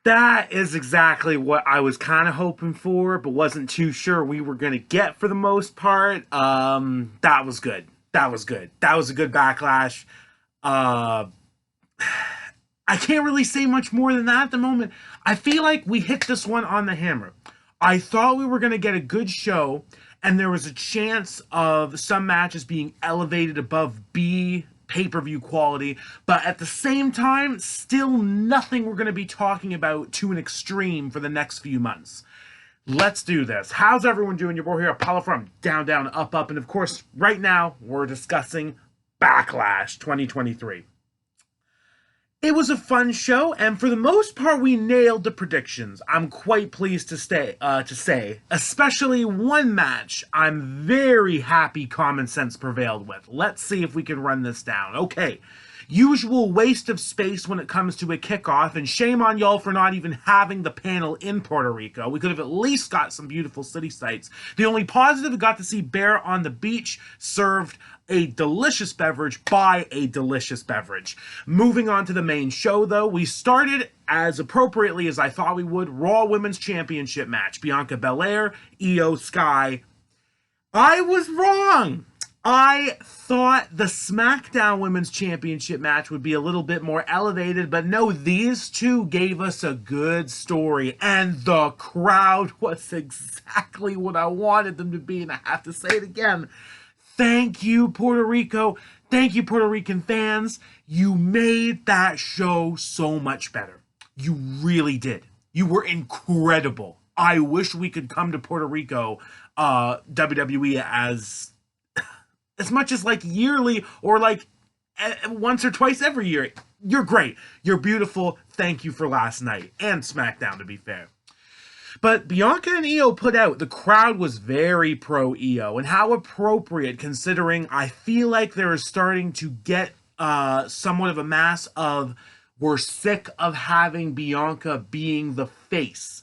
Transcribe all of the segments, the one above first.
That is exactly what I was kind of hoping for, but wasn't too sure we were going to get for the most part. That was good. That was good. That was a good backlash. Uh, I can't really say much more than that at the moment. I feel like we hit this one on the hammer. I thought we were going to get a good show, and there was a chance of some matches being elevated above B pay-per-view quality, but at the same time, still nothing we're going to be talking about to an extreme for the next few months. Let's do this. How's everyone doing? Your boy here, Apollo from Down, Down, Up, Up, and of course, right now, we're discussing Backlash 2023. It was a fun show, and for the most part, we nailed the predictions. I'm quite pleased to say, especially one match I'm very happy common sense prevailed with. Let's see if we can run this down. Okay, usual waste of space when it comes to a kickoff, and shame on y'all for not even having the panel in Puerto Rico. We could have at least got some beautiful city sights. The only positive, we got to see Bear on the beach served a delicious beverage by a delicious beverage. Moving on to the main show, though, we started as appropriately as I thought we would. Raw Women's Championship match. Bianca Belair, Io Sky. I was wrong. I thought the SmackDown Women's Championship match would be a little bit more elevated, but no, these two gave us a good story, and the crowd was exactly what I wanted them to be, and I have to say it again. Thank you, Puerto Rico. Thank you, Puerto Rican fans. You made that show so much better. You really did. You were incredible. I wish we could come to Puerto Rico, WWE, as much as like yearly or like once or twice every year. You're great. You're beautiful. Thank you for last night and SmackDown, to be fair. But Bianca and Io put out, the crowd was very pro Io, and how appropriate considering I feel like they're starting to get somewhat of a mass of we're sick of having Bianca being the face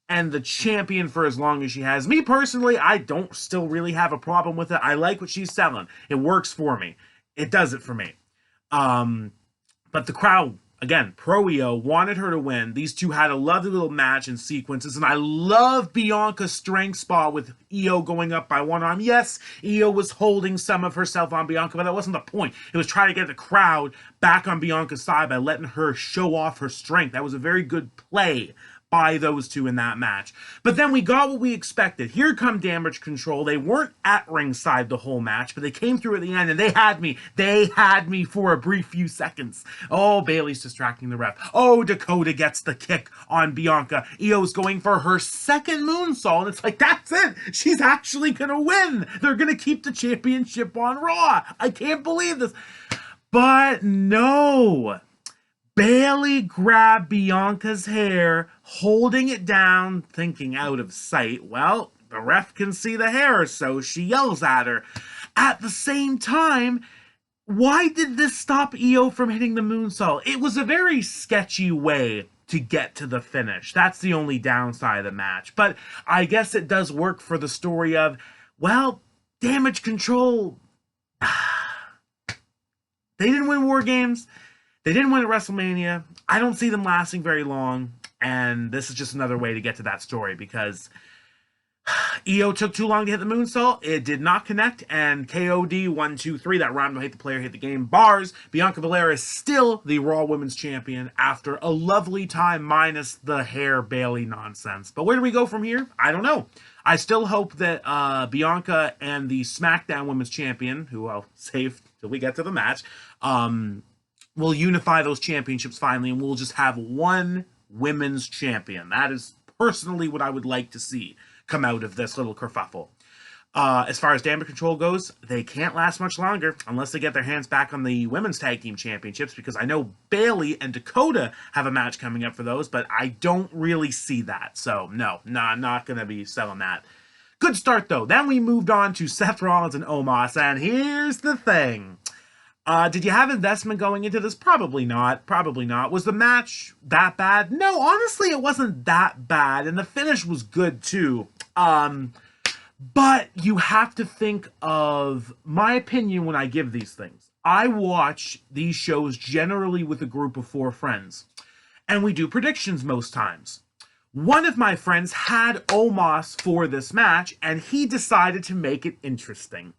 and the champion for as long as she has. Me personally, I don't still really have a problem with it. I like what she's selling. It works for me. It does it for me. But the crowd, again, pro Io, wanted her to win. These two had a lovely little match and sequences, and I love Bianca's strength spot with Io going up by one arm. Yes, Io was holding some of herself on Bianca, but that wasn't the point. It was trying to get the crowd back on Bianca's side by letting her show off her strength. That was a very good play by those two in that match. But then we got what we expected. Here come Damage Control. They weren't at ringside the whole match, but they came through at the end, and they had me. They had me for a brief few seconds. Oh, Bayley's distracting the ref. Oh, Dakota gets the kick on Bianca. Io's going for her second moonsault, and it's like, that's it. She's actually gonna win. They're gonna keep the championship on Raw. I can't believe this. But no. Bayley grabbed Bianca's hair, holding it down, thinking out of sight. Well, the ref can see the hair, so she yells at her. At the same time, why did this stop Io from hitting the moonsault? It was a very sketchy way to get to the finish. That's the only downside of the match. But I guess it does work for the story of, well, Damage Control. They didn't win War Games. They didn't win at WrestleMania. I don't see them lasting very long. And this is just another way to get to that story because Io took too long to hit the moonsault. It did not connect. And KOD 1, 2, 3, that rhyme, don't hate the player, hate the game, bars. Bianca Belair is still the Raw Women's Champion after a lovely time minus the hair Bayley nonsense. But where do we go from here? I don't know. I still hope that Bianca and the SmackDown Women's Champion, who I'll save till we get to the match, we'll unify those championships finally, and we'll just have one women's champion. That is personally what I would like to see come out of this little kerfuffle. As far as Damage Control goes, they can't last much longer unless they get their hands back on the women's tag team championships, because I know Bayley and Dakota have a match coming up for those, but I don't really see that. So no, I'm not going to be selling that. Good start, though. Then we moved on to Seth Rollins and Omos, and here's the thing. Did you have investment going into this? Probably not. Probably not. Was the match that bad? No, honestly, it wasn't that bad. And the finish was good, too. But you have to think of my opinion when I give these things. I watch these shows generally with a group of 4 friends. and we do predictions most times. One of my friends had Omos for this match, and he decided to make it interesting.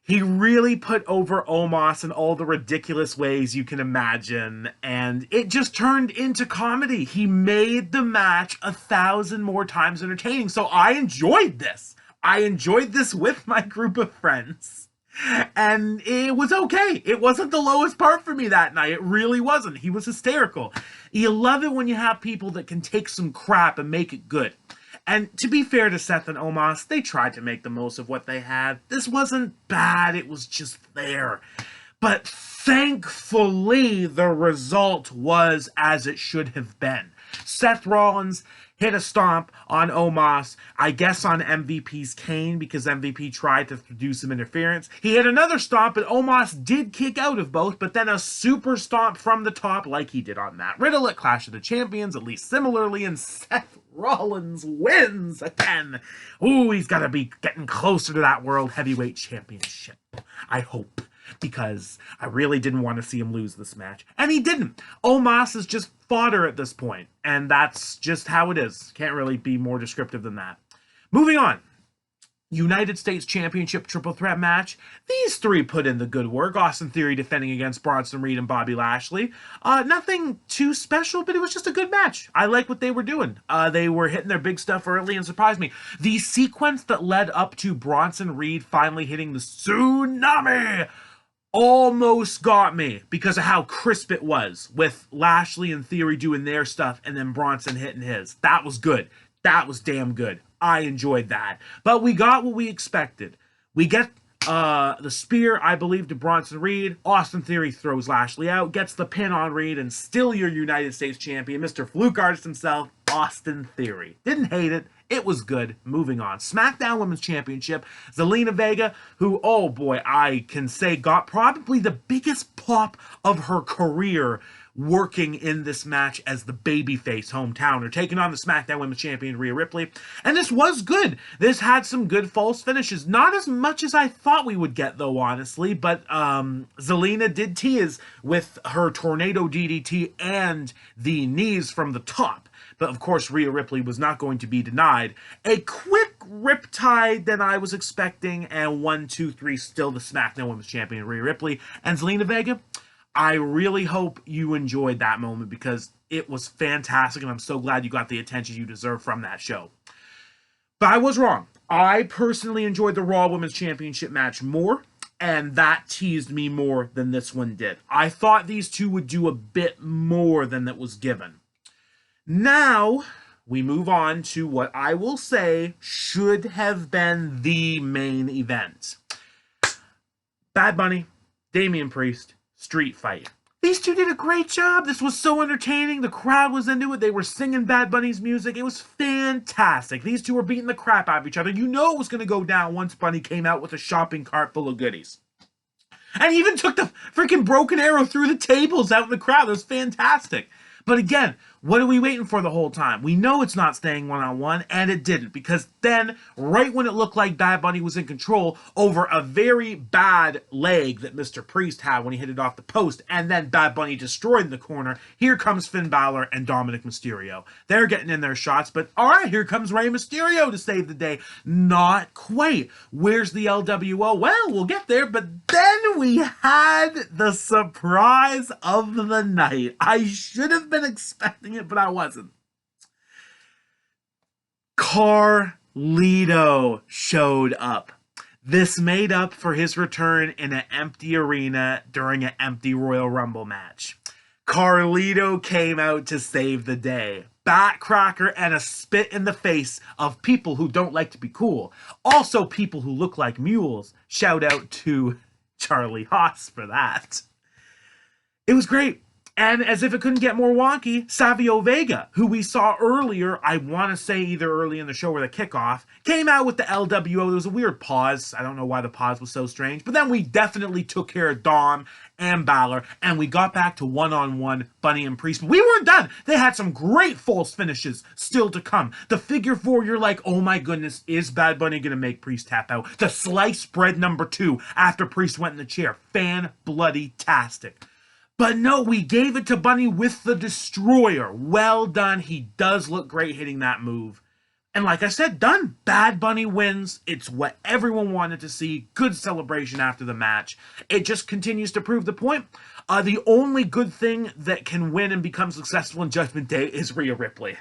He really put over Omos in all the ridiculous ways you can imagine, and it just turned into comedy. He made the match 1,000 more times entertaining, so I enjoyed this. I enjoyed this with my group of friends, and it was okay. It wasn't the lowest part for me that night. It really wasn't. He was hysterical. You love it when you have people that can take some crap and make it good. And to be fair to Seth and Omos, they tried to make the most of what they had. This wasn't bad, it was just there. But thankfully, the result was as it should have been. Seth Rollins hit a stomp on Omos, I guess on MVP's cane, because MVP tried to do some interference. He hit another stomp, and Omos did kick out of both, but then a super stomp from the top, like he did on Matt Riddle at Clash of the Champions, at least similarly, and Seth Rollins wins again. Ooh, he's got to be getting closer to that World Heavyweight Championship, I hope, because I really didn't want to see him lose this match. And he didn't. Omos is just fodder at this point, and that's just how it is. Can't really be more descriptive than that. Moving on. United States Championship Triple Threat match. These three put in the good work. Austin Theory defending against Bronson Reed and Bobby Lashley. Nothing too special, but it was just a good match. I like what they were doing. They were hitting their big stuff early and surprised me. The sequence that led up to Bronson Reed finally hitting the tsunami almost got me because of how crisp it was, with Lashley and Theory doing their stuff and then Bronson hitting his. That was good. That was damn good. I enjoyed that. But we got what we expected. We get the spear, I believe, to Bronson Reed. Austin Theory throws Lashley out, gets the pin on Reed, and still your United States champion, Mr. Fluke Artist himself, Austin Theory. Didn't hate it. It was good. Moving on. SmackDown Women's Championship. Zelina Vega, who, oh boy, I can say got probably the biggest pop of her career working in this match as the babyface hometowner, taking on the SmackDown Women's Champion Rhea Ripley. And this was good. This had some good false finishes. Not as much as I thought we would get, though, honestly, but Zelina did tease with her tornado DDT and the knees from the top. But of course, Rhea Ripley was not going to be denied. A quick riptide than I was expecting, and 1, 2, 3, still the SmackDown Women's Champion Rhea Ripley. And Zelina Vega, I really hope you enjoyed that moment because it was fantastic, and I'm so glad you got the attention you deserve from that show. But I was wrong. I personally enjoyed the Raw Women's Championship match more, and that teased me more than this one did. I thought these two would do a bit more than that was given. Now, we move on to what I will say should have been the main event. Bad Bunny, Damian Priest, street fight. These two did a great job. This was so entertaining. The crowd was into it. They were singing Bad Bunny's music. It was fantastic. These two were beating the crap out of each other. You know it was going to go down once Bunny came out with a shopping cart full of goodies. And he even took the freaking broken arrow through the tables out in the crowd. It was fantastic. But again, what are we waiting for the whole time? We know it's not staying one-on-one, and it didn't. Because then, right when it looked like Bad Bunny was in control over a very bad leg that Mr. Priest had when he hit it off the post, and then Bad Bunny destroyed in the corner, here comes Finn Balor and Dominic Mysterio. They're getting in their shots, but alright, here comes Rey Mysterio to save the day. Not quite. Where's the LWO? Well, we'll get there, but then we had the surprise of the night. I should have been expecting it, but I wasn't. Carlito showed up. This made up for his return in an empty arena during an empty Royal Rumble match. Carlito came out to save the day. Backcracker and a spit in the face of people who don't like to be cool. Also people who look like mules. Shout out to Charlie Haas for that. It was great. And as if it couldn't get more wonky, Savio Vega, who we saw earlier, I want to say either early in the show or the kickoff, came out with the LWO. There was a weird pause. I don't know why the pause was so strange. But then we definitely took care of Dom and Balor, and we got back to one-on-one Bunny and Priest. But we weren't done. They had some great false finishes still to come. The figure four, you're like, oh my goodness, is Bad Bunny going to make Priest tap out? The sliced bread number 2 after Priest went in the chair. Fan-bloody-tastic. But no, we gave it to Bunny with the Destroyer. Well done. He does look great hitting that move. And like I said, done. Bad Bunny wins. It's what everyone wanted to see. Good celebration after the match. It just continues to prove the point. The only good thing that can win and become successful in Judgment Day is Rhea Ripley.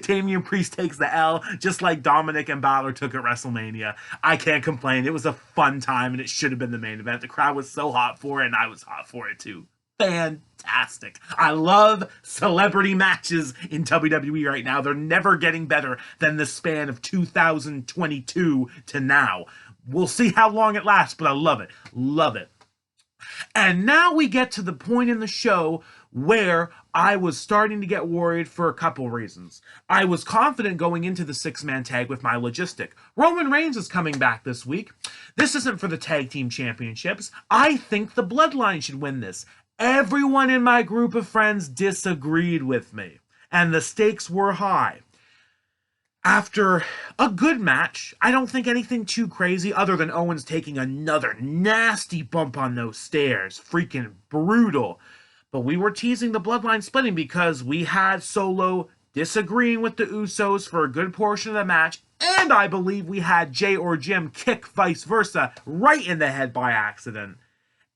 Damian Priest takes the L, just like Dominic and Balor took at WrestleMania. I can't complain. It was a fun time, and it should have been the main event. The crowd was so hot for it, and I was hot for it too. Fantastic. I love celebrity matches in WWE right now. They're never getting better than the span of 2022 to now. We'll see how long it lasts, but I love it. Love it. And now we get to the point in the show where I was starting to get worried for a couple reasons. I was confident going into the six-man tag with my logistic. Roman Reigns is coming back this week. This isn't for the tag team championships. I think the Bloodline should win this. Everyone in my group of friends disagreed with me, and the stakes were high. After a good match, I don't think anything too crazy other than Owens taking another nasty bump on those stairs. Freaking brutal. But we were teasing the Bloodline splitting because we had Solo disagreeing with the Usos for a good portion of the match, and I believe we had Jay or Jim kick vice versa right in the head by accident.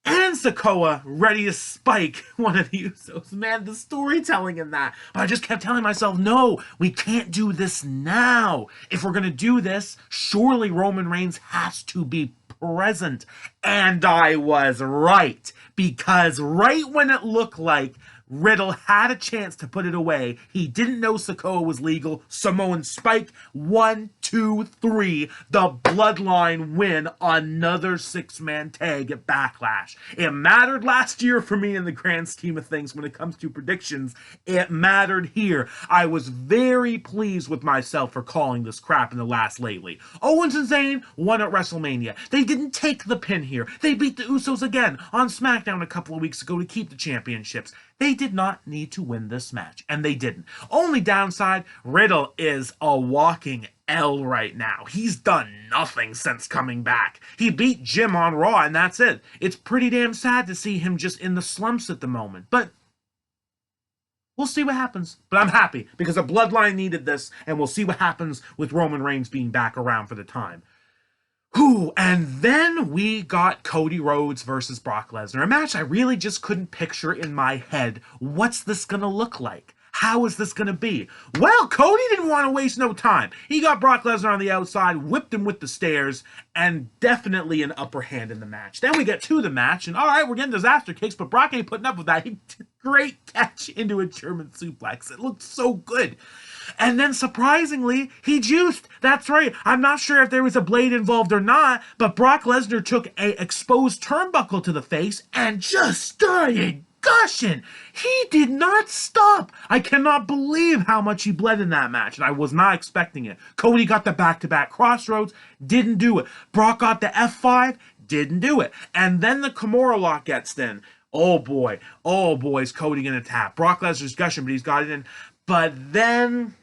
And Sikoa ready to spike one of the Usos. Man, the storytelling in that. But I just kept telling myself, no, we can't do this now. If we're going to do this, surely Roman Reigns has to be present. And I was right. Because right when it looked like Riddle had a chance to put it away, he didn't know Sikoa was legal. Samoan spike. 1, 2, 3. The Bloodline win another six-man tag at Backlash. It mattered last year for me in the grand scheme of things when it comes to predictions. It mattered here. I was very pleased with myself for calling this crap in the last lately. Owens and Zayn won at WrestleMania. They didn't take the pin here. They beat the Usos again on SmackDown a couple of weeks ago to keep the championships. They did not need to win this match, and they didn't. Only downside, Riddle is a walking L right now. He's done nothing since coming back. He beat Jim on Raw, and that's it. It's pretty damn sad to see him just in the slumps at the moment, but we'll see what happens. But I'm happy, because the Bloodline needed this, and we'll see what happens with Roman Reigns being back around for the time. Whew, and then we got Cody Rhodes versus Brock Lesnar, a match I really just couldn't picture in my head. What's this gonna look like? How is this gonna be? Well, Cody didn't want to waste no time. He got Brock Lesnar on the outside, whipped him with the stairs, and definitely an upper hand in the match. Then we get to the match, and alright, we're getting disaster kicks, but Brock ain't putting up with that. He did a great catch into a German suplex. It looked so good. And then, surprisingly, he juiced. That's right. I'm not sure if there was a blade involved or not, but Brock Lesnar took a exposed turnbuckle to the face and just started gushing. He did not stop. I cannot believe how much he bled in that match, and I was not expecting it. Cody got the back-to-back crossroads, didn't do it. Brock got the F5, didn't do it. And then the Kimura lock gets in. Oh boy, is Cody gonna tap? Brock Lesnar's gushing, but he's got it in. But then,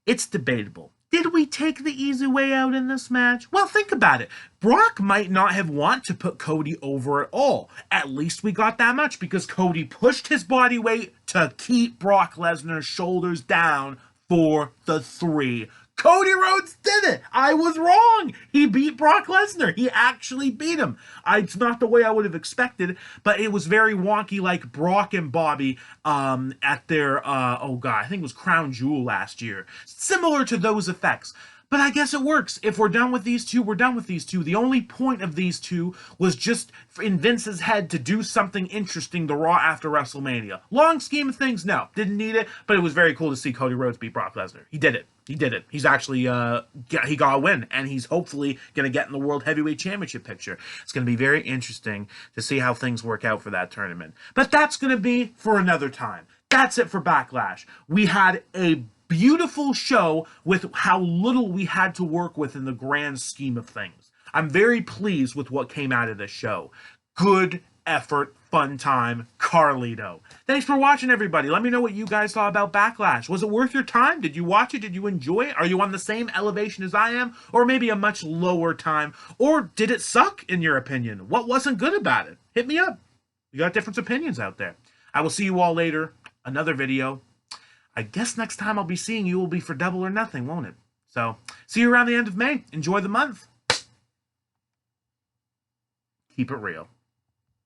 it's debatable. Did we take the easy way out in this match? Well, think about it. Brock might not have wanted to put Cody over at all. At least we got that much because Cody pushed his body weight to keep Brock Lesnar's shoulders down for the 3. Cody Rhodes did it. I was wrong. He beat Brock Lesnar. He actually beat him. It's not the way I would have expected, but it was very wonky, like Brock and Bobby at their, I think it was Crown Jewel last year. Similar to those effects. But I guess it works. If we're done with these two, we're done with these two. The only point of these two was just in Vince's head to do something interesting to Raw after WrestleMania. Long scheme of things, no. Didn't need it, but it was very cool to see Cody Rhodes beat Brock Lesnar. He did it. He's actually, he got a win, and he's hopefully going to get in the World Heavyweight Championship picture. It's going to be very interesting to see how things work out for that tournament. But that's going to be for another time. That's it for Backlash. We had a beautiful show with how little we had to work with in the grand scheme of things. I'm very pleased with what came out of this show. Good effort, fun time, Carlito. Thanks for watching, everybody. Let me know what you guys thought about Backlash. Was it worth your time? Did you watch it? Did you enjoy it? Are you on the same elevation as I am? Or maybe a much lower time? Or did it suck, in your opinion? What wasn't good about it? Hit me up. You got different opinions out there. I will see you all later. Another video. I guess next time I'll be seeing you will be for Double or Nothing, won't it? So, see you around the end of May. Enjoy the month. Keep it real.